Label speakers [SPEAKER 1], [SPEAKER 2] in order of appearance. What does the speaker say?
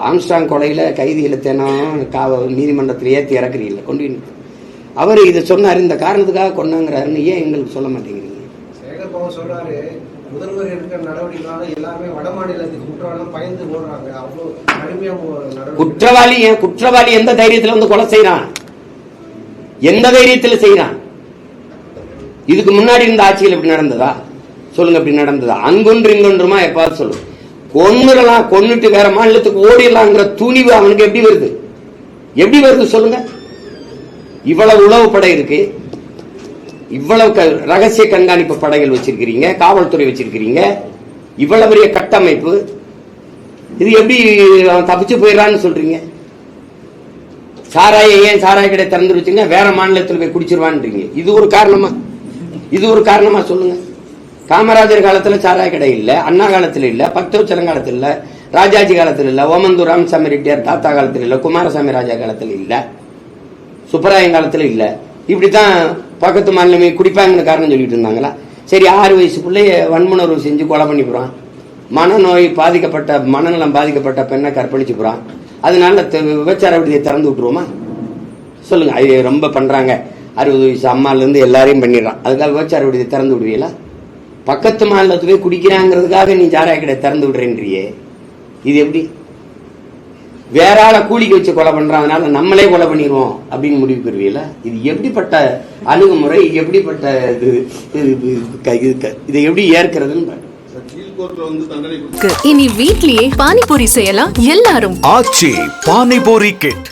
[SPEAKER 1] Armstrong கொலையில் கைதிகளை தினம் நீதிமன்றத்தில் ஏற்றி இறக்குறீங்கள கொண்டு அவர் இதை சொன்னார், இந்த காரணத்துக்காக கொண்டாங்கிறாருன்னு ஏன் எங்களுக்கு சொல்ல மாட்டேங்கிறீங்க?
[SPEAKER 2] சொல்றாரு முதல்வர் எடுக்கிற நடவடிக்கைனால எல்லாமே வட மாநிலத்துக்கு குற்றவாளி பயந்து போடுறாங்க. அவ்வளோ கடுமையா
[SPEAKER 1] குற்றவாளி எந்த தைரியத்தில் வந்து கொலை செய்யறான்? எந்த தைரியத்தில் செய்யறான்? இதுக்கு முன்னாடி இருந்த ஆட்சியில் இப்படி நடந்ததா சொல்லுங்க? இப்படி நடந்ததா? அங்கொன்று இங்கொன்றுமா எப்பாவது சொல்லுங்க. கொன்னுடலாம், கொன்னுட்டு வேற மாநிலத்துக்கு ஓடிடலாங்கிற துணிவு அவனுக்கு எப்படி வருது? எப்படி வருது சொல்லுங்க? இவ்வளவு உளவு படை இருக்கு, இவ்வளவு ரகசிய கண்காணிப்பு படைகள் வச்சிருக்கிறீங்க, காவல்துறை வச்சிருக்கிறீங்க, இவ்வளவு பெரிய கட்டமைப்பு, இது எப்படி அவன் தப்பிச்சு போயிடறான்னு சொல்றீங்க? ஏன் சாராய கடை திறந்து வச்சுங்க வேற மாநிலத்தில் போய் குடிச்சிருவான்றீங்க. இது ஒரு காரணமா? இது ஒரு காரணமா சொல்லுங்க? காமராஜர் காலத்துல சாராய கடை இல்ல, அண்ணா காலத்துல இல்ல, பக்தவச்சலம் காலத்துல இல்ல, ராஜாஜி காலத்துல இல்ல, ஓமந்தூர் ராமசாமி ரெட்டியார் தாத்தா காலத்துல இல்ல, குமாரசாமி ராஜா காலத்துல இல்ல, சுப்பராயன் காலத்துல இல்ல. இப்படித்தான் பக்கத்து மாநிலமே குடிப்பாங்கன்னு காரணம் சொல்லிட்டு இருந்தாங்களா? சரி, 6 வயசு பிள்ளைய வன்முணர்வு செஞ்சு கொலை பண்ணி போறான், மனநோய் பாதிக்கப்பட்ட மனநலம் பாதிக்கப்பட்ட பெண்ணை கற்பழிச்சு போறான், அதனால விபச்சார விடுதியை திறந்து விட்டுருவோமா சொல்லுங்க? அது ரொம்ப பண்றாங்க, 60 வயசு அம்மால இருந்து எல்லாரையும் பண்ணிடுறான், அதுக்காக விபச்சார விடுதியை திறந்து விடுவீங்களா? பக்கத்து மாநிலத்துக்கு குடிக்கிறாங்கிறதுக்காக நீ சாராய கடை திறந்து விடுறேன்றியே, இது எப்படி? வேற ஆளை கூலிக்கு வச்சு கொலை பண்றான், அதனால நம்மளே கொலை பண்ணிடுவோம் அப்படின்னு முடிவு பெறுவீங்களா? இது எப்படிப்பட்ட அணுகுமுறை? எப்படிப்பட்ட இதை எப்படி ஏற்கிறதுன்னு
[SPEAKER 3] இனி வீட்லயே பானிபூரி செய்யலாம் எல்லாரும்.
[SPEAKER 4] ஆச்சி பானிபூரி கிட்